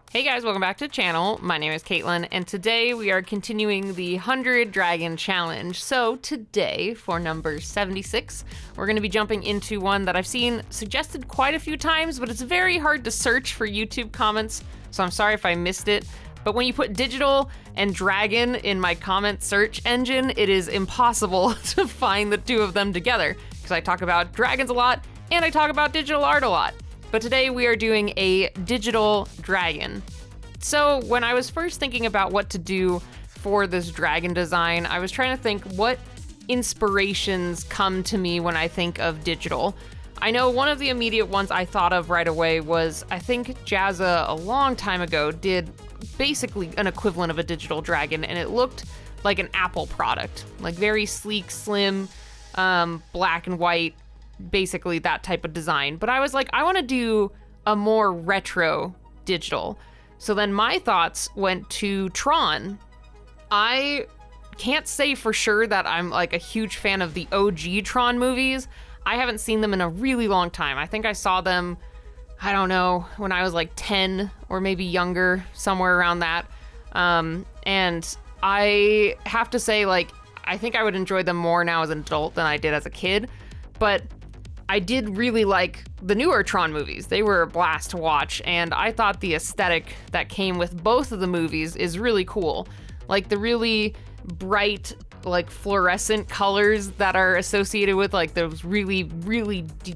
Hey guys, welcome back to the channel. My name is Katelyn, and today we are continuing the 100 Dragon Challenge. So today, for number 76, we're going to be jumping into one that I've seen suggested quite a few times, but it's very hard to search for YouTube comments, so I'm sorry if I missed it. But when you put digital and dragon in my comment search engine, it is impossible to find the two of them together, because I talk about dragons a lot, and I talk about digital art a lot. But today we are doing a digital dragon. So when I was first thinking about what to do for this dragon design, I was trying to think what inspirations come to me when I think of digital. I know one of the immediate ones I thought of right away was, I think Jazza a long time ago did basically an equivalent of a digital dragon, and it looked like an Apple product, like very sleek, slim, black and white, basically that type of design. But I was like, I want to do a more retro digital. So then my thoughts went to Tron. I can't say for sure that I'm like a huge fan of the OG Tron movies. I haven't seen them in a really long time. I think I saw them, I don't know, when I was like 10 or maybe younger, somewhere around that. And I have to say, like, I think I would enjoy them more now as an adult than I did as a kid. But I did really like the newer Tron movies. They were a blast to watch, and I thought the aesthetic that came with both of the movies is really cool. Like the really bright, like fluorescent colors that are associated with like those really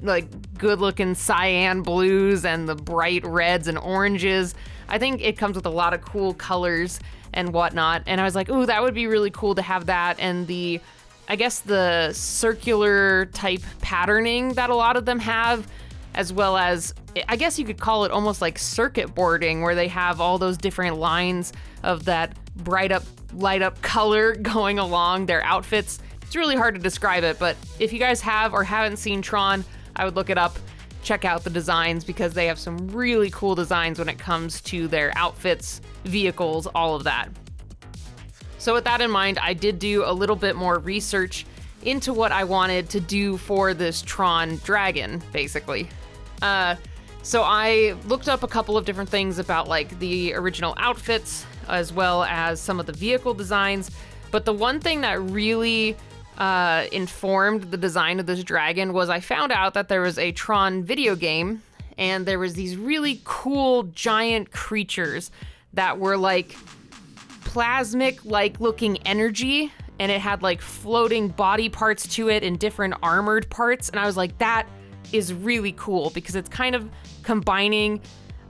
like good looking cyan blues and the bright reds and oranges. I think it comes with a lot of cool colors and whatnot. And I was like, ooh, that would be really cool to have that. And I guess the circular type patterning that a lot of them have, as well as, I guess you could call it almost like circuit boarding, where they have all those different lines of that light up color going along their outfits. It's really hard to describe it, but if you guys have or haven't seen Tron, I would look it up, check out the designs, because they have some really cool designs when it comes to their outfits, vehicles, all of that. So with that in mind, I did do a little bit more research into what I wanted to do for this Tron dragon, basically. So I looked up a couple of different things about like the original outfits, as well as some of the vehicle designs. But the one thing that really informed the design of this dragon was I found out that there was a Tron video game, and there was these really cool giant creatures that were like plasmic like looking energy, and it had like floating body parts to it and different armored parts. And I was like, that is really cool, because it's kind of combining,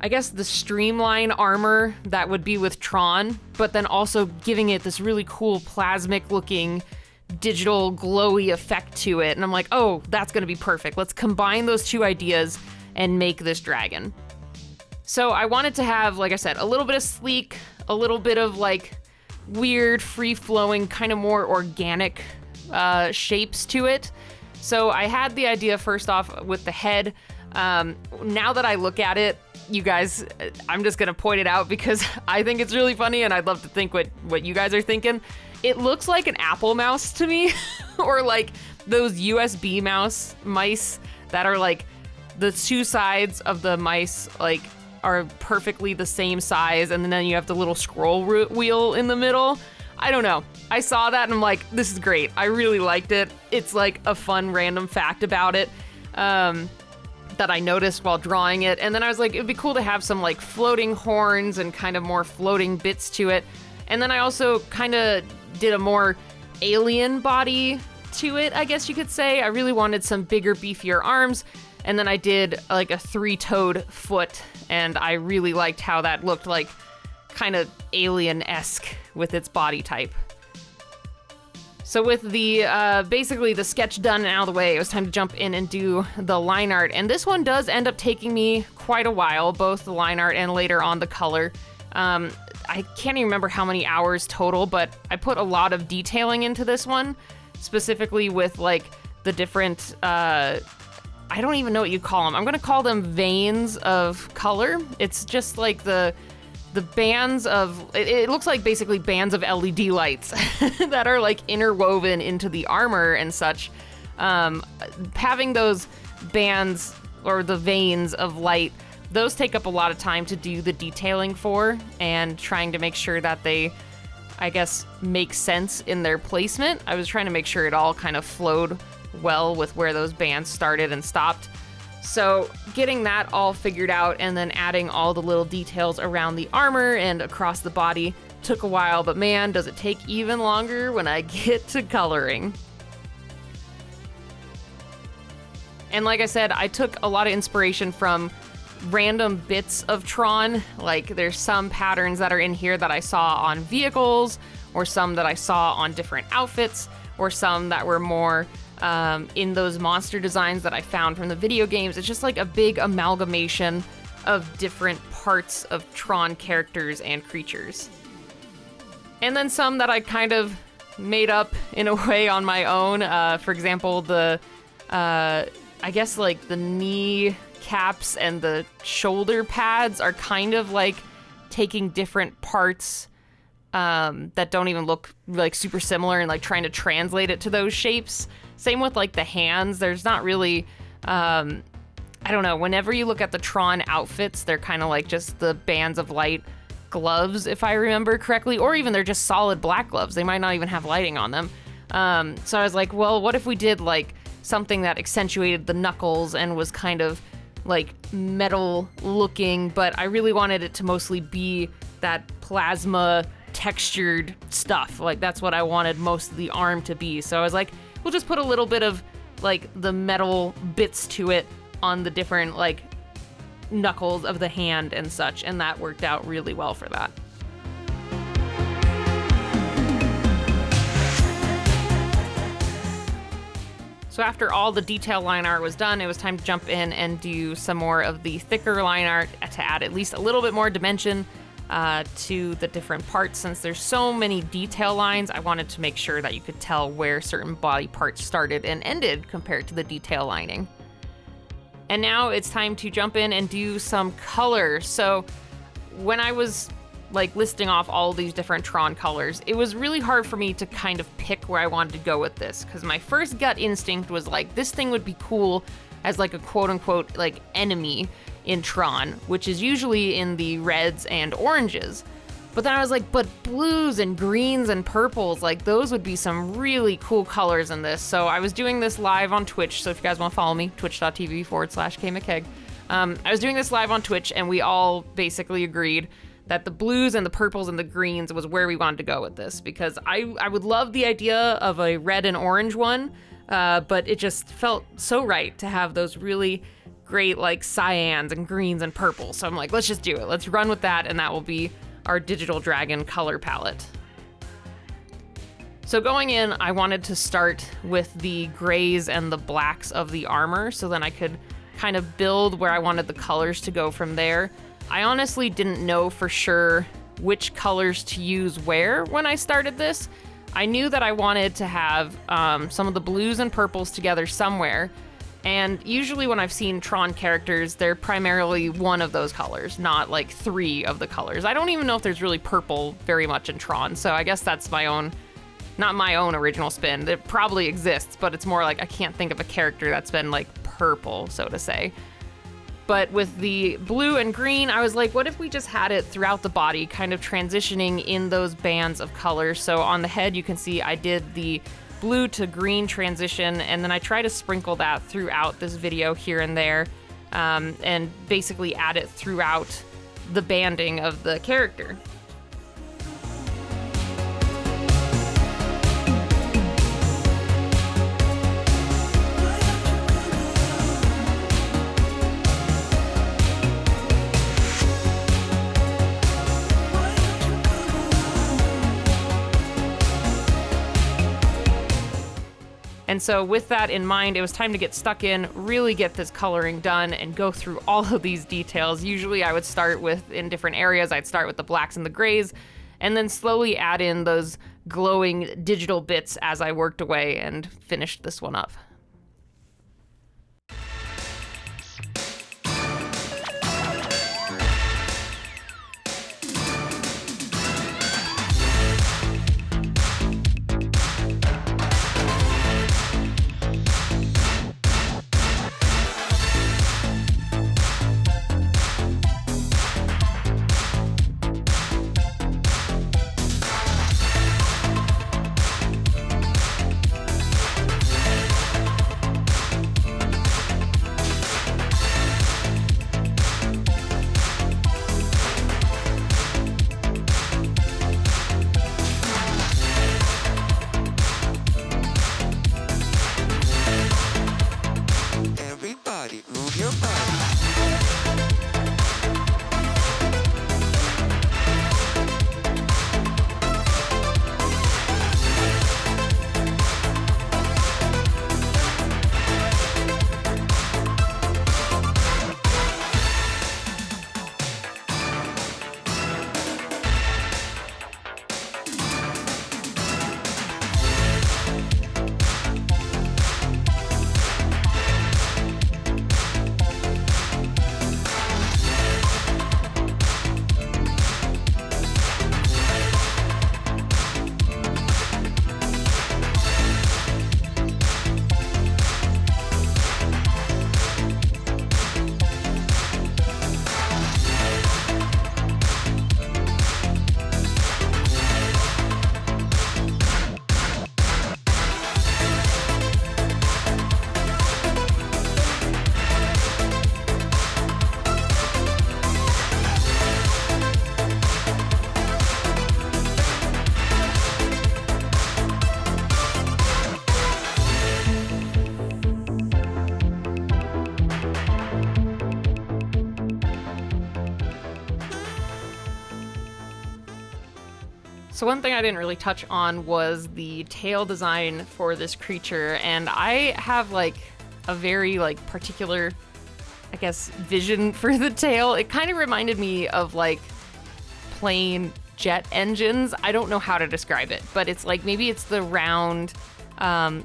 I guess, the streamline armor that would be with Tron, but then also giving it this really cool plasmic looking digital glowy effect to it. And I'm like, oh, that's gonna be perfect. Let's combine those two ideas and make this dragon. So I wanted to have, like I said, a little bit of sleek, a little bit of like weird, free-flowing, kind of more organic shapes to it. So I had the idea first off with the head. Now that I look at it, you guys, I'm just gonna point it out because I think it's really funny, and I'd love to think what you guys are thinking. It looks like an Apple mouse to me, or like those USB mice that are like the two sides of the mice like are perfectly the same size, and then you have the little scroll wheel in the middle. I don't know. I saw that and I'm like, this is great. I really liked it. It's like a fun random fact about it that I noticed while drawing it. And then I was like, it'd be cool to have some like floating horns and kind of more floating bits to it. And then I also kind of did a more alien body to it, I guess you could say. I really wanted some bigger, beefier arms. And then I did like a 3-toed foot, and I really liked how that looked, like kind of alien-esque with its body type. So with the basically the sketch done and out of the way, it was time to jump in and do the line art. And this one does end up taking me quite a while, both the line art and later on the color. I can't even remember how many hours total, but I put a lot of detailing into this one, specifically with like the different I don't even know what you call them. I'm gonna call them veins of color. It's just like the bands of, it looks like basically bands of LED lights that are like interwoven into the armor and such. Having those bands or the veins of light those take up a lot of time to do the detailing for, and trying to make sure that they, I guess, make sense in their placement. I was trying to make sure it all kind of flowed well with where those bands started and stopped. So getting that all figured out and then adding all the little details around the armor and across the body took a while, but man, does it take even longer when I get to coloring. And like I said, I took a lot of inspiration from random bits of Tron. Like there's some patterns that are in here that I saw on vehicles, or some that I saw on different outfits, or some that were more in those monster designs that I found from the video games. It's just like a big amalgamation of different parts of Tron characters and creatures. And then some that I kind of made up in a way on my own. For example, I guess like the knee caps and the shoulder pads are kind of like taking different parts that don't even look like super similar and like trying to translate it to those shapes. Same with like the hands. There's not really, I don't know, whenever you look at the Tron outfits, they're kind of like just the bands of light gloves, if I remember correctly, or even they're just solid black gloves. They might not even have lighting on them. So I was like, well, what if we did like something that accentuated the knuckles and was kind of like metal looking, but I really wanted it to mostly be that plasma textured stuff. Like that's what I wanted most of the arm to be. So I was like, we'll just put a little bit of like the metal bits to it on the different like knuckles of the hand and such, and that worked out really well for that. So after all the detail line art was done, it was time to jump in and do some more of the thicker line art to add at least a little bit more dimension to the different parts. Since there's so many detail lines, I wanted to make sure that you could tell where certain body parts started and ended compared to the detail lining. And now it's time to jump in and do some color. So when I was like listing off all these different Tron colors, it was really hard for me to kind of pick where I wanted to go with this, because my first gut instinct was like, this thing would be cool as like a quote unquote like enemy in Tron, which is usually in the reds and oranges. But then I was like, but blues and greens and purples, like those would be some really cool colors in this. So I was doing this live on Twitch. So if you guys want to follow me, twitch.tv/KMcCaigue. I was doing this live on Twitch, and we all basically agreed that the blues and the purples and the greens was where we wanted to go with this, because I would love the idea of a red and orange one, but it just felt so right to have those really great like cyans and greens and purples. So I'm like, let's just do it. Let's run with that, and that will be our digital dragon color palette. So going in, I wanted to start with the grays and the blacks of the armor, so then I could kind of build where I wanted the colors to go from there. I honestly didn't know for sure which colors to use where when I started this. I knew that I wanted to have some of the blues and purples together somewhere, and usually when I've seen Tron characters, they're primarily one of those colors, not like three of the colors. I don't even know if there's really purple very much in Tron, so I guess that's not my own original spin. It probably exists, but it's more like I can't think of a character that's been like purple, so to say. But with the blue and green, I was like, what if we just had it throughout the body, kind of transitioning in those bands of color? So on the head, you can see I did the blue to green transition, and then I try to sprinkle that throughout this video here and there, and basically add it throughout the banding of the character. And so with that in mind, it was time to get stuck in, really get this coloring done, and go through all of these details. Usually I would start with, in different areas, I'd start with the blacks and the grays, and then slowly add in those glowing digital bits as I worked away and finished this one up. So one thing I didn't really touch on was the tail design for this creature, and I have like a very like particular, I guess, vision for the tail. It kind of reminded me of like plane jet engines. I don't know how to describe it, but it's like maybe it's the round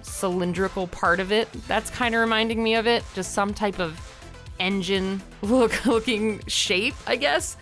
cylindrical part of it that's kind of reminding me of it, just some type of engine looking shape, I guess.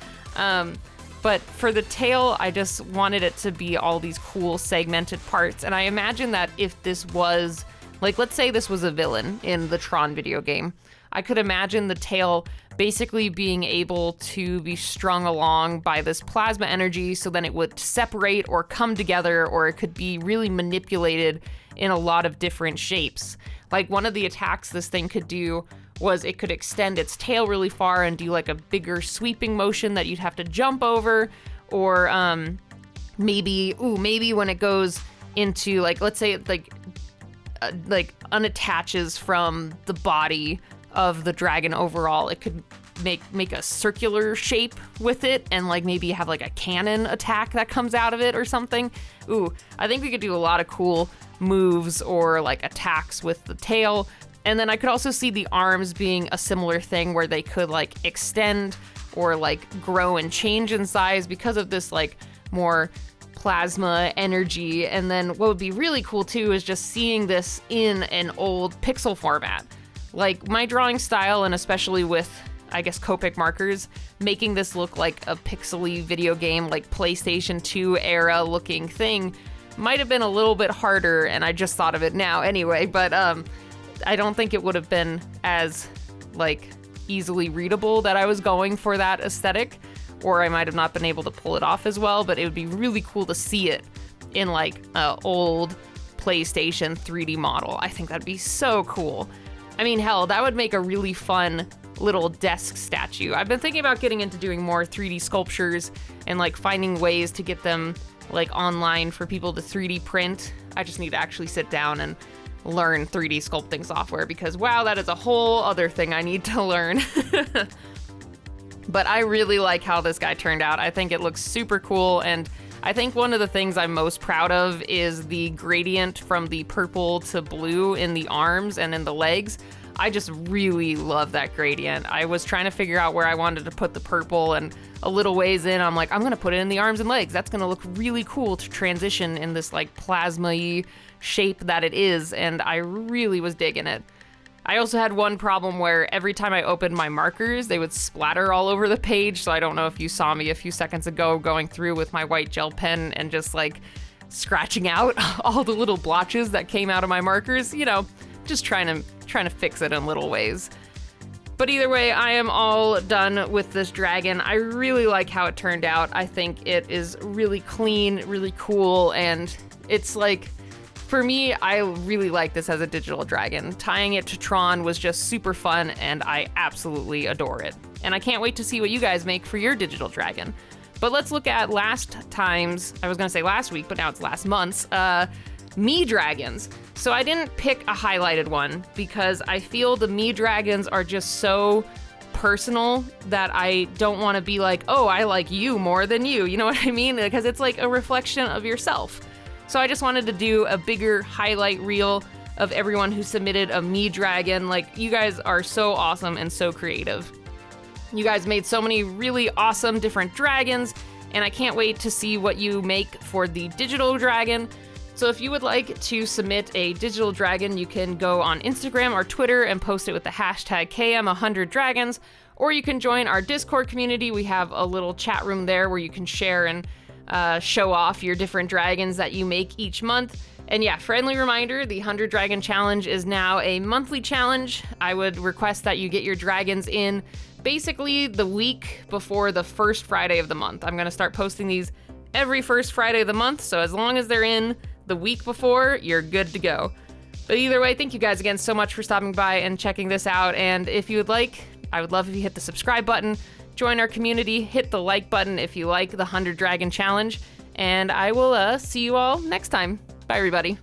But for the tail, I just wanted it to be all these cool segmented parts. And I imagine that if this was, like, let's say this was a villain in the Tron video game, I could imagine the tail basically being able to be strung along by this plasma energy, so then it would separate or come together, or it could be really manipulated in a lot of different shapes. Like, one of the attacks this thing could do was it could extend its tail really far and do like a bigger sweeping motion that you'd have to jump over, or maybe when it goes into, like, let's say it like unattaches from the body of the dragon overall, it could make a circular shape with it, and like maybe have like a cannon attack that comes out of it or something. I think we could do a lot of cool moves or like attacks with the tail. And then I could also see the arms being a similar thing, where they could like extend or like grow and change in size because of this like more plasma energy. And then what would be really cool too is just seeing this in an old pixel format. Like, my drawing style, and especially with, I guess, Copic markers, making this look like a pixely video game, like PlayStation 2 era looking thing, might have been a little bit harder, and I just thought of it now anyway, but I don't think it would have been as like easily readable that I was going for that aesthetic, or I might have not been able to pull it off as well. But it would be really cool to see it in like an old PlayStation 3D model. I think that'd be so cool. I mean, hell, that would make a really fun little desk statue. I've been thinking about getting into doing more 3D sculptures and like finding ways to get them like online for people to 3D print. I just need to actually sit down and learn 3D sculpting software, because wow, that is a whole other thing I need to learn. But I really like how this guy turned out. I think it looks super cool, and I think one of the things I'm most proud of is the gradient from the purple to blue in the arms and in the legs. I just really love that gradient. I was trying to figure out where I wanted to put the purple, and a little ways in, I'm like, I'm gonna put it in the arms and legs. That's gonna look really cool to transition in this like plasma-y shape that it is, and I really was digging it. I also had one problem where every time I opened my markers, they would splatter all over the page, so I don't know if you saw me a few seconds ago going through with my white gel pen and just like scratching out all the little blotches that came out of my markers, you know, just trying to fix it in little ways. But either way, I am all done with this dragon. I really like how it turned out. I think it is really clean, really cool, and it's like, for me, I really like this as a digital dragon. Tying it to Tron was just super fun, and I absolutely adore it. And I can't wait to see what you guys make for your digital dragon. But let's look at last time's, I was gonna say last week, but now it's last month's, me dragons. So I didn't pick a highlighted one because I feel the me dragons are just so personal that I don't want to be like, oh, I like you more than you know what I mean? Because it's like a reflection of yourself. So I just wanted to do a bigger highlight reel of everyone who submitted a me dragon. Like, you guys are so awesome and so creative. You guys made so many really awesome different dragons, and I can't wait to see what you make for the digital dragon. So if you would like to submit a digital dragon, you can go on Instagram or Twitter and post it with the hashtag KM100dragons, or you can join our Discord community. We have a little chat room there where you can share and show off your different dragons that you make each month. And yeah, friendly reminder, the 100 Dragon Challenge is now a monthly challenge. I would request that you get your dragons in basically the week before the first Friday of the month. I'm going to start posting these every first Friday of the month, so as long as they're in the week before, you're good to go. But either way, thank you guys again so much for stopping by and checking this out. And if you would like, I would love if you hit the subscribe button, join our community, hit the like button if you like the 100 Dragon Challenge, and I will see you all next time. Bye, everybody.